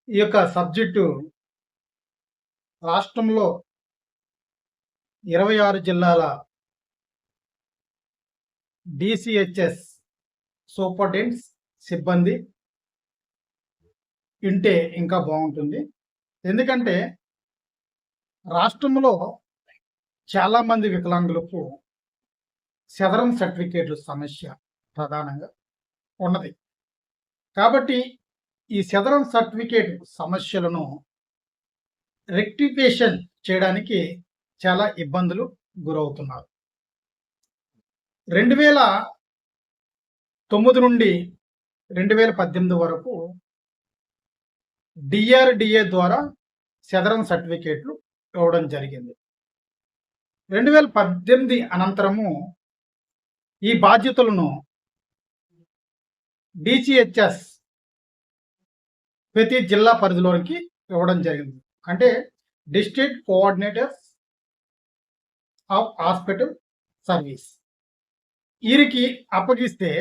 ఈ యొక్క సబ్జెక్టు రాష్ట్రంలో 26 జిల్లాల డీసీహెచ్ఎస్ సూపరింటెండెంట్స్ సిబ్బంది వింటే ఇంకా బాగుంటుంది. ఎందుకంటే రాష్ట్రంలో చాలామంది వికలాంగులకు సదరం సర్టిఫికేట్ల సమస్య ప్రధానంగా ఉన్నది. కాబట్టి ఈ సదరం సర్టిఫికేట్ సమస్యలను రెక్టిఫికేషన్ చేయడానికి చాలా ఇబ్బందులు గురవుతున్నారు. 2009 నుండి 2018 వరకు డిఆర్డిఏ ద్వారా సదరం సర్టిఫికేట్లు ఇవ్వడం జరిగింది. 2018 అనంతరము ఈ బాధ్యతలను డీసీహెచ్ఎస్ ప్రతి జిల్లా పరిధిలోనికి ఇవ్వడం జరిగింది. అంటే district coordinators of hospital service వీరికి అప్పగిస్తే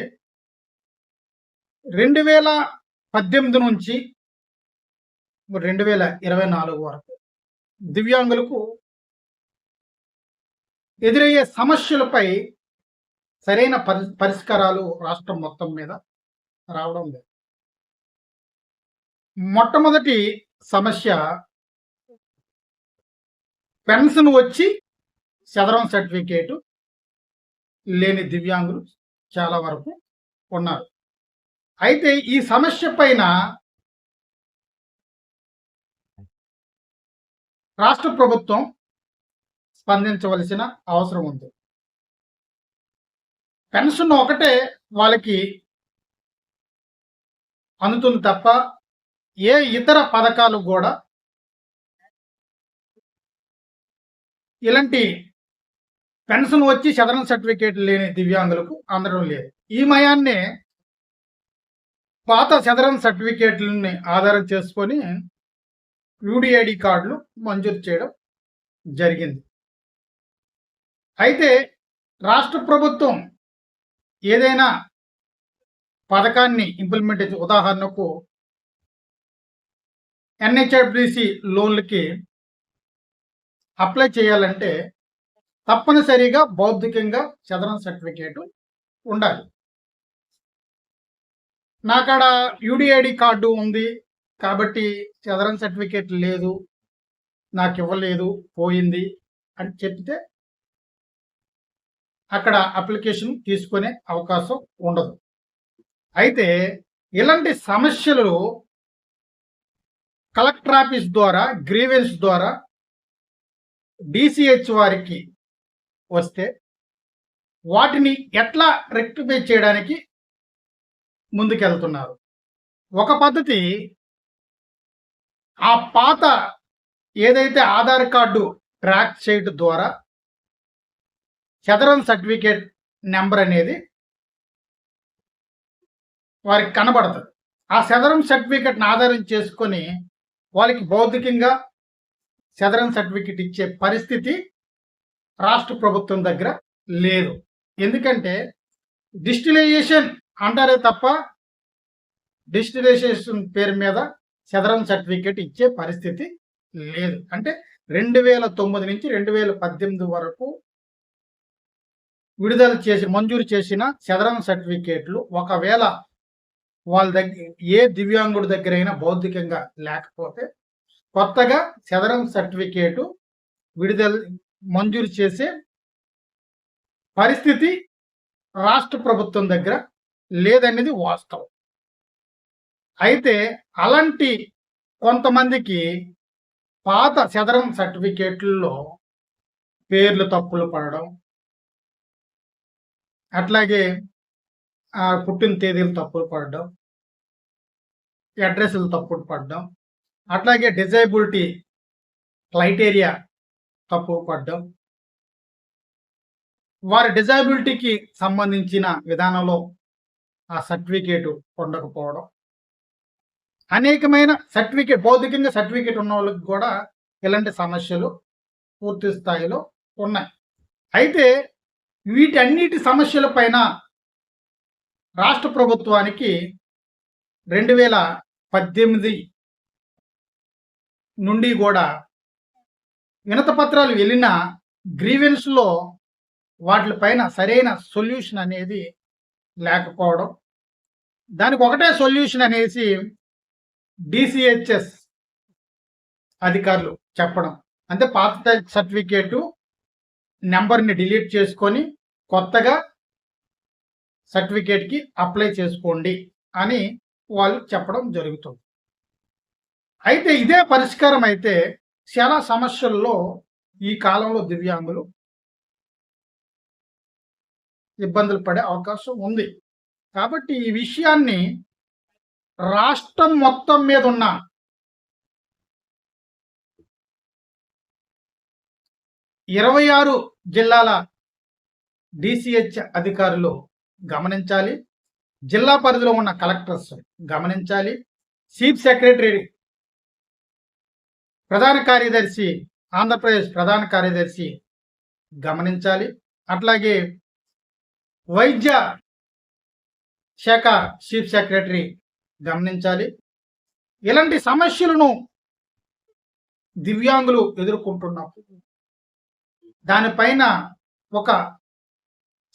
2018 నుంచి 2024 వరకు దివ్యాంగులకు ఎదురయ్యే సమస్యలపై సరైన పరిష్కారాలు రాష్ట్రం మొత్తం మీద రావడం లేదు. మొట్టమొదటి సమస్య పెన్షన్ వచ్చి సదరం సర్టిఫికేటు లేని దివ్యాంగులు చాలా వరకు ఉన్నారు. అయితే ఈ సమస్య పైన రాష్ట్ర ప్రభుత్వం స్పందించవలసిన అవసరం ఉంది. పెన్షన్ ఒకటే వాళ్ళకి అందుతుంది తప్ప ఏ ఇతర పథకాలు కూడా ఇలాంటి పెన్షన్ వచ్చి సదరం సర్టిఫికేట్ లేని దివ్యాంగులకు అందడం లేదు. ఈ మయాన్నే పాత సదరం సర్టిఫికేట్లని ఆధారం చేసుకొని యూడిఐడి కార్డులు మంజూరు చేయడం జరిగింది. అయితే రాష్ట్ర ప్రభుత్వం ఏదైనా పథకాన్ని ఇంప్లిమెంట్ చేసి, ఉదాహరణకు ఎన్హెచ్ఆర్డిసి లోన్లకి అప్లై చేయాలంటే తప్పనిసరిగా బౌద్ధికంగా సదరం సర్టిఫికేట్ ఉండాలి. నాకాడ యూడిఐడి కార్డు ఉంది కాబట్టి సదరం సర్టిఫికేట్ లేదు, నాకు ఇవ్వలేదు, పోయింది అని చెప్తే అక్కడ అప్లికేషన్ తీసుకునే అవకాశం ఉండదు. అయితే ఇలాంటి సమస్యలు కలెక్టర్ ఆఫీస్ ద్వారా గ్రీవెన్స్ ద్వారా డిసిహెచ్ వారికి వస్తే వాటిని ఎట్లా రెక్టిఫై చేయడానికి ముందుకెళ్తున్నారు. ఒక పద్ధతి, ఆ పాత ఏదైతే ఆధార్ కార్డు ట్రాక్ చేయడం ద్వారా సదరం సర్టిఫికేట్ నెంబర్ అనేది వారికి కనబడుతుంది. ఆ సదరం సర్టిఫికేట్ని ఆధారం చేసుకొని వాళ్ళకి భౌతికంగా సదరం సర్టిఫికేట్ ఇచ్చే పరిస్థితి రాష్ట్ర ప్రభుత్వం దగ్గర లేదు. ఎందుకంటే డిజిటలైజేషన్ అంటారే తప్ప డిజిటలైజేషన్ పేరు మీద సదరం సర్టిఫికేట్ ఇచ్చే పరిస్థితి లేదు. అంటే 2009 నుంచి 2018 వరకు విడుదల చేసి మంజూరు చేసిన సదరం సర్టిఫికేట్లు ఒకవేళ వాళ్ళ దగ్గర ఏ దివ్యాంగుడి దగ్గర అయినా భౌతికంగా లేకపోతే కొత్తగా సదరం సర్టిఫికేటు విడుదల మంజూరు చేసే పరిస్థితి రాష్ట్ర ప్రభుత్వం దగ్గర లేదనేది వాస్తవం. అయితే అలాంటి కొంతమందికి పాత సదరం సర్టిఫికేట్లలో పేర్లు తప్పులు పడడం, అట్లాగే పుట్టిన తేదీలు తప్పులు పడడం, అడ్రస్లు తప్పులు పడడం, అట్లాగే డిజైబిలిటీ క్రైటీరియా తప్పు పడడం, వారి డిజైబిలిటీకి సంబంధించిన విధానంలో ఆ సర్టిఫికేట్ ఉండకపోవడం, అనేకమైన సర్టిఫికేట్ భౌతికంగా సర్టిఫికేట్ ఉన్న వాళ్ళకి కూడా ఇలాంటి సమస్యలు పూర్తి స్థాయిలో ఉన్నాయి. అయితే వీటన్నిటి సమస్యల పైన రాష్ట్ర ప్రభుత్వానికి 2018 నుండి కూడా వినతి పత్రాలు వెళ్ళిన గ్రీవెన్స్‌లో వాటిపైన సరైన సొల్యూషన్ అనేది లేకపోవడం. దానికి ఒకటే సొల్యూషన్ అనేసి డీసీహెచ్ఎస్ అధికారులు చెప్పడం. అంటే పాత సర్టిఫికేటు నంబర్‌ని డిలీట్ చేసుకొని కొత్తగా సర్టిఫికేట్‌కి అప్లై చేసుకోండి అని వాళ్ళు చెప్పడం జరుగుతుంది. అయితే ఇదే పరిష్కారం అయితే చాలా సమస్యల్లో ఈ కాలంలో దివ్యాంగులు ఇబ్బందులు పడే అవకాశం ఉంది. కాబట్టి ఈ విషయాన్ని రాష్ట్రం మొత్తం మీద ఉన్న 26 జిల్లాల డీసీహెచ్ అధికారులు గమనించాలి. జిల్లా పరిధిలో ఉన్న కలెక్టర్స్ గమనించాలి. చీఫ్ సెక్రటరీ, ప్రధాన కార్యదర్శి, ఆంధ్రప్రదేశ్ ప్రధాన కార్యదర్శి గమనించాలి. అట్లాగే వైద్య శాఖ చీఫ్ సెక్రటరీ గమనించాలి. ఇలాంటి సమస్యలను దివ్యాంగులు ఎదుర్కొంటున్నప్పుడు దానిపైన ఒక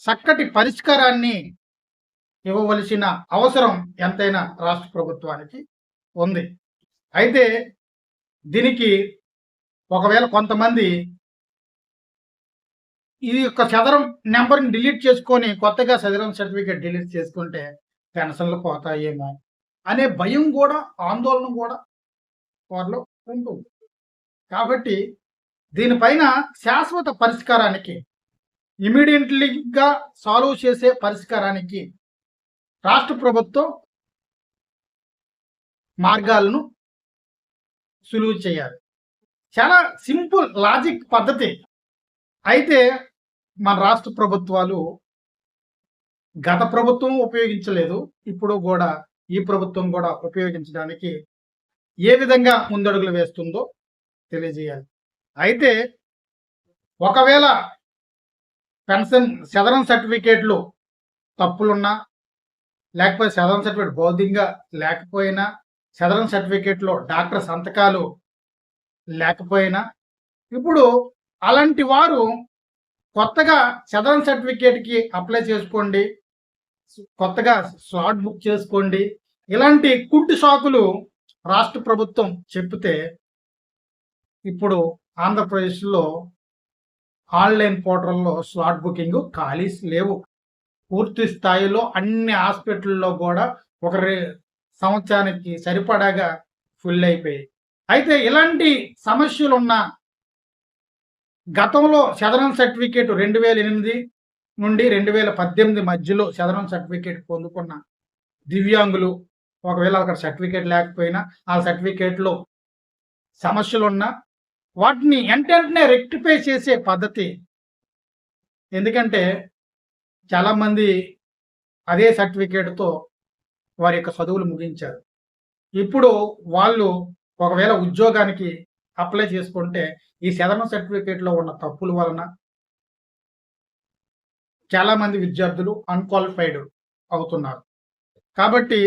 చక్కటి పరిష్కారాన్ని ఇవ్వవలసిన అవసరం ఎంతైనా రాష్ట్ర ప్రభుత్వానికి ఉంది. అయితే దీనికి ఒకవేళ కొంతమంది ఈ యొక్క చదరం నెంబర్‌ని డిలీట్ చేసుకొని కొత్తగా చదరం సర్టిఫికేట్ డిలీట్ చేసుకుంటే పెన్షన్లు పోతాయేమో అనే భయం కూడా, ఆందోళన కూడా వారిలో ఉంటుంది. కాబట్టి దీనిపైన శాశ్వత పరిష్కారానికి, ఇమ్మీడియట్‌లీగా సాల్వ్ చేసే పరిష్కారానికి రాష్ట్ర ప్రభుత్వం మార్గాలను సులువు చేయాలి. చాలా సింపుల్ లాజిక్ పద్ధతి. అయితే మన రాష్ట్ర ప్రభుత్వాలు గత ప్రభుత్వం ఉపయోగించలేదు. ఇప్పుడు కూడా ఈ ప్రభుత్వం కూడా ఉపయోగించడానికి ఏ విధంగా ముందడుగులు వేస్తుందో తెలియజేయాలి. అయితే ఒకవేళ పెన్షన్ సదరన్ సర్టిఫికేట్లు తప్పులున్నా, లేకపోతే సదరన్ సర్టిఫికేట్ బౌద్ధికంగా లేకపోయినా, సదరన్ సర్టిఫికేట్లో డాక్టర్ సంతకాలు లేకపోయినా, ఇప్పుడు అలాంటి వారు కొత్తగా సదరన్ సర్టిఫికేట్‌కి అప్లై చేసుకోండి. కొత్తగా స్లాట్ బుక్ చేసుకోండి. ఇలాంటి కుంటి సాకులు రాష్ట్ర ప్రభుత్వం చెప్తే ఇప్పుడు ఆంధ్రప్రదేశ్‌లో ఆన్‌లైన్ పోర్టల్‌లో స్లాట్ బుకింగ్ ఖాళీస్ లేవు. పూర్తి స్థాయిలో అన్ని హాస్పిటల్‌లో కూడా ఒక సంవత్సరానికి సరిపడాగా ఫుల్ అయిపోయాయి. అయితే ఇలాంటి సమస్యలున్న గతంలో సదరన్ సర్టిఫికేట్ 2008 నుండి 2018 మధ్యలో సదరన్ సర్టిఫికేట్ పొందుకున్న దివ్యాంగులు ఒకవేళ అక్కడ సర్టిఫికేట్ లేకపోయినా, ఆ సర్టిఫికేట్‌లో సమస్యలున్నా వాటిని వెంటనే రెక్టిఫై చేసే పద్ధతి. ఎందుకంటే చాలామంది అదే సర్టిఫికేట్‌తో వారి యొక్క చదువులు ముగించారు. ఇప్పుడు వాళ్ళు ఒకవేళ ఉద్యోగానికి అప్లై చేసుకుంటే ఈ సదరన్ సర్టిఫికేట్‌లో ఉన్న తప్పుల వలన చాలామంది విద్యార్థులు అన్‌క్వాలిఫైడ్ అవుతున్నారు. కాబట్టి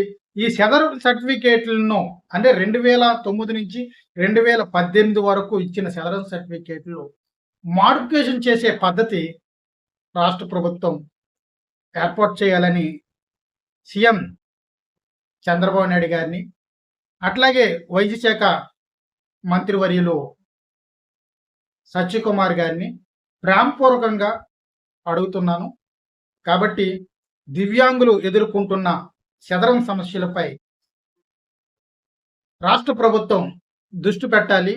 ఈ సదరన్ సర్టిఫికేట్‌లను అంటే 2009 నుంచి 2018 వరకు ఇచ్చిన సదరన్ సర్టిఫికేట్‌లు మోడిఫికేషన్ చేసే పద్ధతి రాష్ట్ర ప్రభుత్వం ఏర్పాటు చేయాలని సీఎం చంద్రబాబు నాయుడు గారిని, అట్లాగే వైద్య శాఖ మంత్రివర్యులు సత్యకుమార్ గారిని ప్రేమపూర్వకంగా అడుగుతున్నాను. కాబట్టి దివ్యాంగులు ఎదుర్కొంటున్న సదరన్ సమస్యలపై రాష్ట్ర ప్రభుత్వం దృష్టి పెట్టాలి.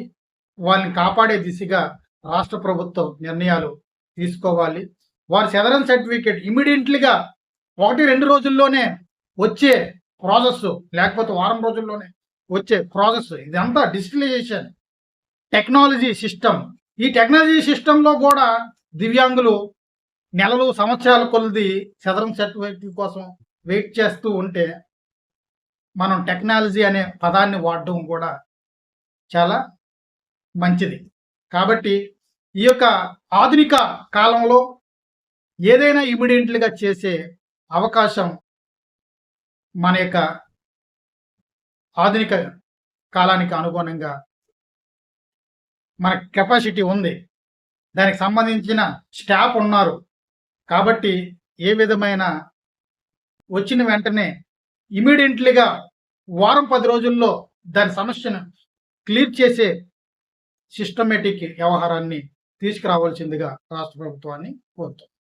వాళ్ళని కాపాడే దిశగా రాష్ట్ర ప్రభుత్వం నిర్ణయాలు తీసుకోవాలి. వారి సదరన్ సర్టిఫికేట్ ఇమ్మీడియట్‌లీగా 1-2 రోజుల్లోనే వచ్చే ప్రాసెస్, లేకపోతే వారం రోజుల్లోనే వచ్చే ప్రాసెస్. ఇదంతా డిజిటలైజేషన్ టెక్నాలజీ సిస్టమ్. ఈ టెక్నాలజీ సిస్టంలో కూడా దివ్యాంగులు నెలలు, సంవత్సరాల కొలది సదరన్ సర్టిఫికేట్ కోసం వెయిట్ చేస్తూ ఉంటే మనం టెక్నాలజీ అనే పదాన్ని వాడడం కూడా చాలా మంచిది. కాబట్టి ఈ యొక్క ఆధునిక కాలంలో ఏదైనా ఇమ్మీడియట్‌లీగా చేసే అవకాశం మన యొక్క ఆధునిక కాలానికి అనుగుణంగా మన కెపాసిటీ ఉంది. దానికి సంబంధించిన స్టాఫ్ ఉన్నారు. కాబట్టి ఏ విధమైన వచ్చిన వెంటనే ఇమ్మీడియేట్‌లీగా వారం 10 రోజుల్లో దాని సమస్యను క్లియర్ చేసే సిస్టమేటిక్ వ్యవహారాన్ని తీసుకురావాల్సిందిగా రాష్ట్ర ప్రభుత్వాన్ని కోరుతున్నాను.